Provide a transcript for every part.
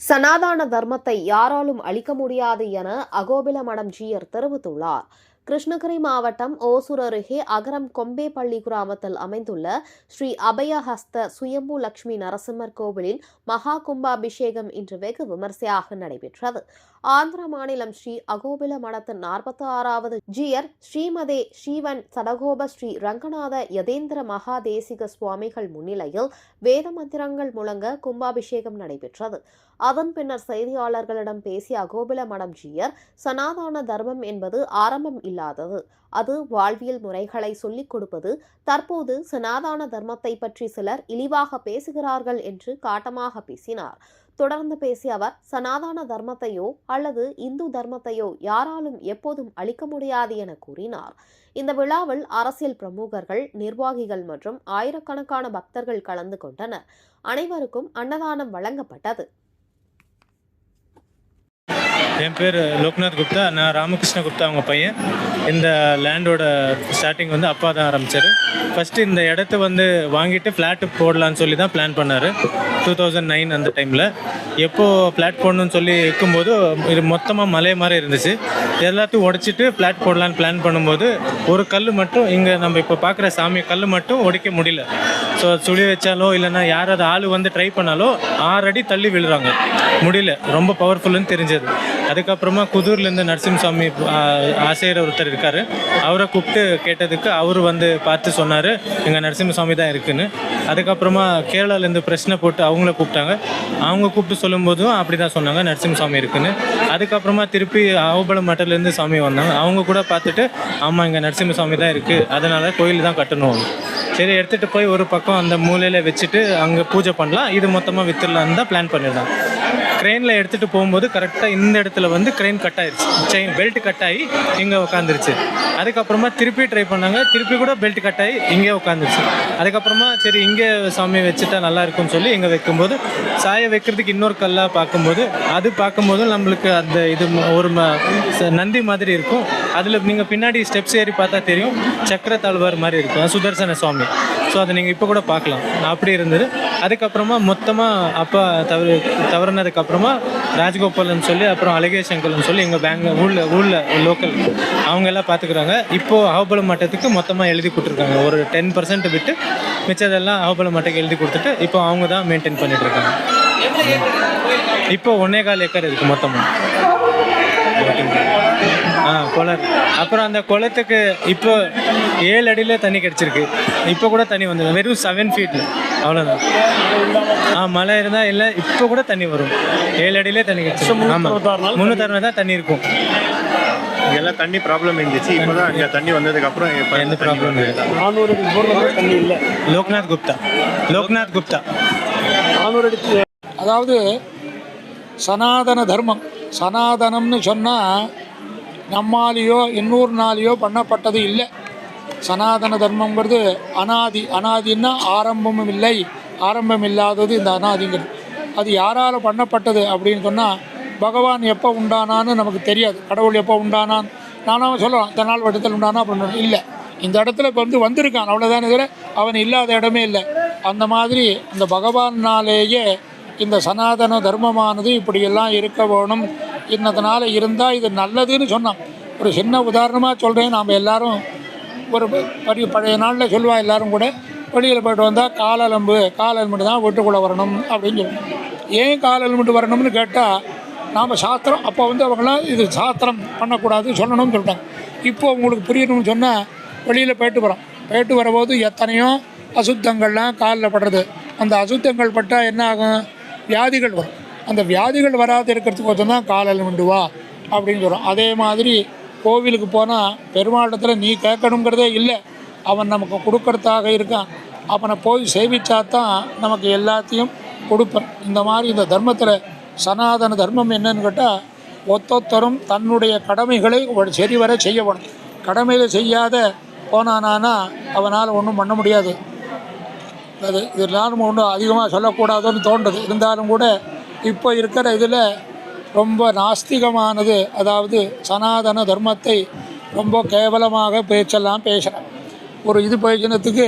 சனாதன தர்மத்தை யாராலும் அழிக்க முடியாது என அகோபில மடம் ஜீயர் தெரிவித்துள்ளார். கிருஷ்ணகிரி மாவட்டம் ஓசூர் அருகே அகரம் கொம்பேப்பள்ளி கிராமத்தில் அமைந்துள்ள ஸ்ரீ அபயஹஸ்த சுயம்பு லட்சுமி நரசிம்மர் கோவிலின் மகா கும்பாபிஷேகம் இன்று வெகு விமர்சையாக நடைபெற்றது. ஆந்திர மாநிலம் ஸ்ரீ அகோபில மடத்தின் 46வது ஜீயர் ஸ்ரீமதே ஸ்ரீவன் சடகோப ஸ்ரீ ரங்கநாத யதேந்திர மகாதேசிக சுவாமிகள் முன்னிலையில் வேத மந்திரங்கள் முழங்க கும்பாபிஷேகம் நடைபெற்றது. அதன் பின்னர் செய்தியாளர்களிடம் பேசிய அகோபில மடம் ஜீயர், சனாதன தர்மம் என்பது ஆரம்பம் இல்லாதது, அது வாழ்வியல் முறைகளை சொல்லிக் கொடுப்பது. தற்போது சனாதன தர்மத்தை பற்றி சிலர் இழிவாக பேசுகிறார்கள் என்று காட்டமாக பேசினார். தொடர்ந்து பேசிய அவர், சனாதன தர்மத்தையோ அல்லது இந்து தர்மத்தையோ யாராலும் எப்போதும் அழிக்க முடியாது என கூறினார். இந்த விழாவில் அரசியல் பிரமுகர்கள், நிர்வாகிகள் மற்றும் ஆயிரக்கணக்கான பக்தர்கள் கலந்து கொண்டனர். அனைவருக்கும் அன்னதானம் வழங்கப்பட்டது. என் பேர் லோக்நாத் குப்தா. நான் ராமகிருஷ்ண குப்தா அவங்க பையன். இந்த லேண்டோட ஸ்டார்டிங் அப்பா தான் ஆரம்பித்தார். ஃபஸ்ட்டு இந்த இடத்த வாங்கிட்டு ஃப்ளாட்டு போடலான்னு சொல்லி தான் பிளான் பண்ணார். 2009 அந்த டைமில் எப்போது ஃப்ளாட் போடணும்னு சொல்லி இருக்கும்போது இது மொத்தமாக மலை மாதிரி இருந்துச்சு. எல்லாத்தையும் உடைச்சிட்டு ஃப்ளாட் போடலான்னு பிளான் பண்ணும்போது ஒரு கல் மட்டும் இங்கே நம்ம இப்போ பார்க்குற சாமி கல் மட்டும் உடைக்க முடியல. ஸோ சுழி வச்சாலோ இல்லைன்னா யாராவது ஆள் ட்ரை பண்ணாலோ 6 அடி தள்ளி விழுறாங்க, முடியல. ரொம்ப பவர்ஃபுல்லுன்னு தெரிஞ்சது. அதுக்கப்புறமா குதூர்லேருந்து நரசிம்மசாமி ஆசிரியர் ஒருத்தர் இருக்கார். அவரை கூப்பிட்டு கேட்டதுக்கு அவர் பார்த்து சொன்னார், எங்கள் நரசிம்மசாமி தான் இருக்குன்னு. அதுக்கப்புறமா கேரளாலேருந்து பிரச்சனை போட்டு அவங்கள கூப்பிட்டாங்க. அவங்க கூப்பிட்டு சொல்லும்போதும் அப்படி தான் சொன்னாங்க, நரசிம்மசாமி இருக்குன்னு. அதுக்கப்புறமா திருப்பி அகோபிலம் மட்டலேருந்து சாமி வந்தாங்க. அவங்க கூட பார்த்துட்டு, ஆமாம் இங்கே நரசிம்மசாமி தான் இருக்குது, அதனால் கோயில் தான் கட்டணும். சரி, எடுத்துகிட்டு போய் ஒரு பக்கம் அந்த மூலையில் வச்சுட்டு அங்கே பூஜை பண்ணலாம், இது மொத்தமாக விற்றுலான்னு தான் பிளான் பண்ணியிருந்தாங்க. க்ரெயினில் எடுத்துகிட்டு போகும்போது கரெக்டாக இந்த இடத்துல க்ரெயின் கட் ஆயிடுச்சு, செயின் பெல்ட் கட் ஆகி இங்கே உட்காந்துருச்சு. அதுக்கப்புறமா திருப்பி ட்ரை பண்ணாங்க, திருப்பி கூட பெல்ட் கட் ஆகி இங்கே உட்காந்துருச்சு. அதுக்கப்புறமா சரி இங்கே சாமி வச்சுட்டா நல்லா இருக்கும்னு சொல்லி இங்கே வைக்கும்போது சாய வைக்கிறதுக்கு இன்னொரு கல்லாக பார்க்கும்போது நம்மளுக்கு அந்த இது ஒரு நந்தி மாதிரி இருக்கும். அதில் நீங்கள் பின்னாடி ஸ்டெப்ஸ் ஏறி பார்த்தா தெரியும், சக்கர தாழ்வார் மாதிரி இருக்கும், சுதர்சன சுவாமி. ஸோ அதை நீங்கள் இப்போ கூட பார்க்கலாம், அப்படி இருந்தது. அதுக்கப்புறமா மொத்தமாக அப்பா தவறுனதுக்கப்புறமா ராஜகோபாலன்னு சொல்லி அப்புறம் அழகேசங்கல்னு சொல்லி எங்கள் ஊரில் லோக்கல் அவங்க எல்லாம் பார்த்துக்குறாங்க. இப்போது அகோபிலம் மட்டத்துக்கு மொத்தமாக எழுதி கொடுத்துருக்காங்க. ஒரு 10% விட்டு மிச்சதெல்லாம் அகோபிலம் மட்டத்துக்கு எழுதி கொடுத்துட்டு இப்போ அவங்க தான் மெயின்டைன் பண்ணிகிட்ருக்காங்க. இப்போ 1.25 ஏக்கர் இருக்குது மொத்தமாக குளம். அப்புறம் அந்த குளத்துக்கு இப்போ 7 அடியில் தண்ணி கிடச்சிருக்கு. இப்போ கூட தண்ணி வந்துடும், வெறும் 7 feet, அவ்வளோதான். மழை இருந்தால் இல்லை, இப்போ கூட தண்ணி வரும். 7 அடியிலே தண்ணி கிடச்சிருக்கு. ஆமாம், 360 தான் தண்ணி இருக்கும். எல்லாம் தண்ணி ப்ராப்ளம் இருந்துச்சு. இப்போ தான் இங்கே தண்ணி வந்ததுக்கப்புறம் எந்த ப்ராப்ளம் இல்லை. தண்ணி இல்லை. லோக்நாத் குப்தா. அதாவது சனாதன தர்மம், சனாதனம்னு சொன்னால் நம்மாலேயோ இன்னொரு பண்ணப்பட்டது இல்லை. சனாதன தர்மங்கிறது அனாதின்னா ஆரம்பம் இல்லாதது இந்த அனாதிங்கிறது. அது யாரால் பண்ணப்பட்டது அப்படின்னு சொன்னால், பகவான் எப்போ உண்டானான்னு நமக்கு தெரியாது. கடவுள் எப்போ உண்டானான் நானாக சொல்லலாம், இந்த நாள் வட்டத்தில் உண்டானா அப்படின்னு இல்லை. இந்த இடத்துல இப்போ வந்திருக்கான், அவ்வளோதானே தவிர அவன் இல்லாத இடமே இல்லை. அந்த மாதிரி இந்த பகவானாலேயே இந்த சனாதன தர்மமானது இப்படியெல்லாம் இருக்க வேணும், இன்னதனால் இருந்தால் இது நல்லதுன்னு சொன்னான். ஒரு சின்ன உதாரணமாக சொல்கிறேன். நாம் எல்லோரும் ஒரு பழைய நாளில் சொல்லுவா, எல்லோரும் கூட வெளியில் போய்ட்டு வந்தால் கால் எலும்பு தான் வீட்டுக்குள்ளே வரணும் அப்படின்னு சொல்லுவோம். ஏன் கால் எலும்பு வரணும்னு கேட்டால், நாம் சாஸ்திரம் அப்போ அவங்களாம் இது சாஸ்திரம் பண்ணக்கூடாது சொல்லணும்னு சொல்லிட்டாங்க. இப்போது உங்களுக்கு புரியணும்னு சொன்னால் வெளியில் போயிட்டு வரும்போது எத்தனையோ அசுத்தங்கள்லாம் காலில் படுறது. அந்த அசுத்தங்கள் பட்டால் என்ன ஆகும்? வியாதிகள் வரும். அந்த வியாதிகள் வராது இருக்கிறதுக்கு தான் காலில் விண்டுவா அப்படின்னு சொல்கிறோம். அதே மாதிரி கோவிலுக்கு போனால் பெருமாளிடத்தில் நீ கேட்கணுங்கிறதே இல்லை, அவன் நமக்கு கொடுக்கறதாக இருக்கான். அவனை போய் சேவிச்சா தான் நமக்கு எல்லாத்தையும் கொடுப்பேன். இந்த மாதிரி இந்த தர்மத்தில் சனாதன தர்மம் என்னன்னு கேட்டால், ஒத்தொத்தரும் தன்னுடைய கடமைகளை சரிவர செய்யணும். கடமையில் செய்யாத போனானா அவனால் ஒன்றும் பண்ண முடியாது. அது இதெல்லாம் ஒன்றும் அதிகமாக சொல்லக்கூடாதுன்னு தோன்றுது. இருந்தாலும் கூட இப்போ இருக்கிற இதில் ரொம்ப நாஸ்திகமானது, அதாவது சனாதன தர்மத்தை ரொம்ப கேவலமாக பேச்செல்லாம் பேசுகிறேன். ஒரு இது பேசினத்துக்கு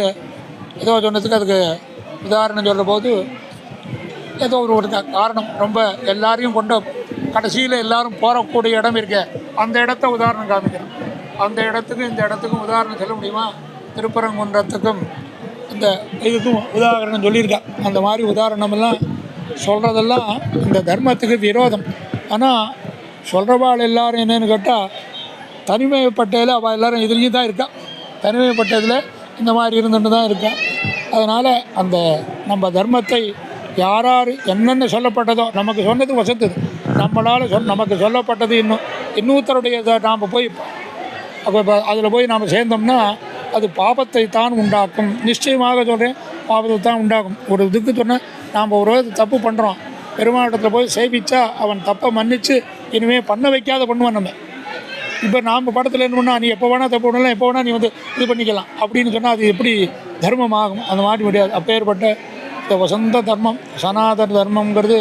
ஏதோ சொன்னதுக்கு அதுக்கு உதாரணம் சொல்கிற போது ஏதோ ஒரு காரணம் ரொம்ப எல்லாரையும் கொண்ட கடைசியில் எல்லாரும் போகக்கூடிய இடம் இருக்க அந்த இடத்த உதாரணம் காமிக்கிறோம். அந்த இடத்துக்கும் இந்த இடத்துக்கும் உதாரணம் சொல்ல முடியுமா? திருப்பரங்குன்றத்துக்கும் இந்த இதுக்கும் உதாரணம் சொல்லியிருக்கேன். அந்த மாதிரி உதாரணமெல்லாம் சொல்கிறதெல்லாம் இந்த தர்மத்துக்கு விரோதம். ஆனால் சொல்கிறவாள் எல்லாரும் என்னென்னு கேட்டால் தனிமைப்பட்டதில் அவள் எல்லோரும் இதுலேயும் தான் இருக்கா. தனிமைப்பட்டதில் இந்த மாதிரி இருந்துட்டு தான் இருக்கா. அதனால் அந்த நம்ம தர்மத்தை யார் என்னென்ன சொல்லப்பட்டதோ நமக்கு சொன்னது வசத்துது, நம்மளால் நமக்கு சொல்லப்பட்டது இன்னொருத்தருடைய நாம் போய் அப்போ அதில் போய் நாம் சேர்ந்தோம்னா அது பாபத்தை தான் உண்டாக்கும். நிச்சயமாக சொல்கிறேன், பாபத்தை தான் உண்டாக்கும். ஒரு இதுக்கு சொன்னால் நாம் ஒரு தப்பு பண்ணுறோம், பெருமாட்டத்தில் போய் சேவிச்சா அவன் தப்பை மன்னித்து இனிமேல் பண்ண வைக்காத பண்ணுவான். நம்ம இப்போ நாம் படத்தில் என்ன பண்ணால் நீ எப்போ வேணால் தப்பு பண்ணலாம், எப்போ வேணால் நீ வந்து இது பண்ணிக்கலாம் அப்படின்னு சொன்னால் அது எப்படி தர்மமாகும்? அந்த மாதிரி முடியாது. அப்பேற்பட்ட இந்த வசந்த தர்மம் சனாதன தர்மங்கிறது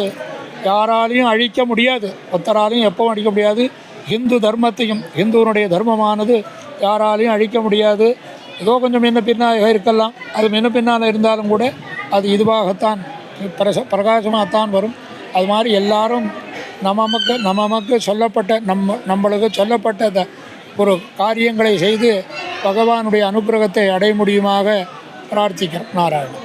யாராலையும் அழிக்க முடியாது, ஒருத்தராலையும் எப்பவும் அழிக்க முடியாது. ஹிந்து தர்மத்தையும் ஹிந்துவனுடைய தர்மமானது யாராலையும் அழிக்க முடியாது. ஏதோ கொஞ்சம் என்ன பின்னாக இருக்கலாம், அது முன்ன பின்னால் இருந்தாலும் கூட அது இதுவாகத்தான் பிரகாசமாகத்தான் வரும். அது மாதிரி எல்லாரும் நமக்கு சொல்லப்பட்ட நம்மளுக்கு சொல்லப்பட்ட ஒரு காரியங்களை செய்து பகவானுடைய அனுக்கிரகத்தை அடைய முடியுமாக பிரார்த்திக்கிறோம். நாராயணன்.